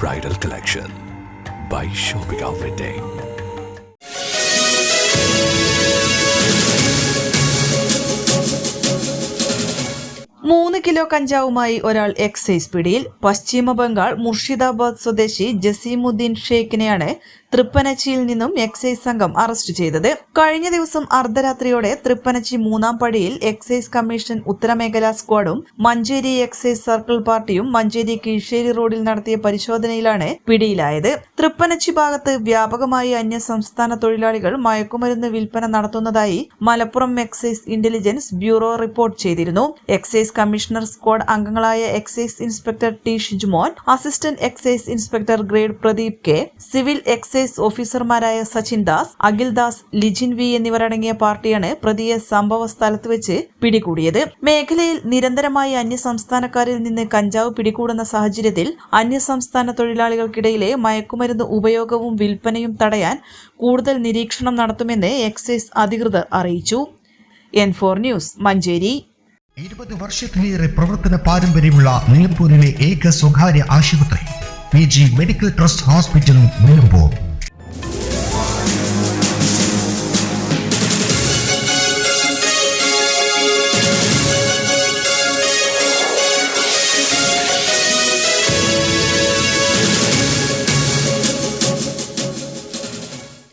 bridal collection by Shobhika Wedding. 3 kilo കഞ്ചാവുമായി ഒരാൾ excise പിടിയിൽ. പശ്ചിമ ബംഗാൾ മുർഷിദാബാദ് സ്വദേശി ജസീമുദ്ദീൻ ഷേഖിനെയാണ് തൃപ്പനച്ചിയിൽ നിന്നും എക്സൈസ് സംഘം അറസ്റ്റ് ചെയ്തത്. കഴിഞ്ഞ ദിവസം അർദ്ധരാത്രിയോടെ തൃപ്പനച്ചി 3-ാം പടിയിൽ എക്സൈസ് കമ്മീഷൻ ഉത്തരമേഖലാ സ്ക്വാഡും മഞ്ചേരി എക്സൈസ് സർക്കിൾ പാർട്ടിയും മഞ്ചേരി കീഴ്ശ്ശേരി റോഡിൽ നടത്തിയ പരിശോധനയിലാണ് പിടിയിലായത്. തൃപ്പനച്ചി ഭാഗത്ത് വ്യാപകമായി അന്യസംസ്ഥാന തൊഴിലാളികൾ മയക്കുമരുന്ന് വിൽപ്പന നടത്തുന്നതായി Malappuram excise intelligence bureau report ചെയ്തിരുന്നു. എക്സൈസ് കമ്മീഷണർ സ്ക്വാഡ് അംഗങ്ങളായ excise inspector T Shijumon, assistant excise inspector grade Pradeep K, civil excise ഓഫീസർമാരായ സച്ചിൻ ദാസ്, അഖിൽ ദാസ്, ലിജിൻ വി എന്നിവരടങ്ങിയ പാർട്ടിയാണ് പ്രതിയെ സംഭവ സ്ഥലത്ത് വെച്ച് പിടികൂടിയത്. മേഖലയിൽ നിരന്തരമായി അന്യസംസ്ഥാനക്കാരിൽ നിന്ന് കഞ്ചാവ് പിടികൂടുന്ന സാഹചര്യത്തിൽ അന്യസംസ്ഥാന തൊഴിലാളികൾക്കിടയിലെ മയക്കുമരുന്ന് ഉപയോഗവും വിൽപ്പനയും തടയാൻ കൂടുതൽ നിരീക്ഷണം നടത്തുമെന്ന് എക്സൈസ് അധികൃതർ അറിയിച്ചു. N4 news, Manjeri. 20 വർഷത്തിലേറെ പ്രവർത്തന പാരമ്പര്യമുള്ള നിലമ്പൂരിലെ ഏക സ്വകാര്യ ആശുപത്രി PG medical trust hospital Nilambur.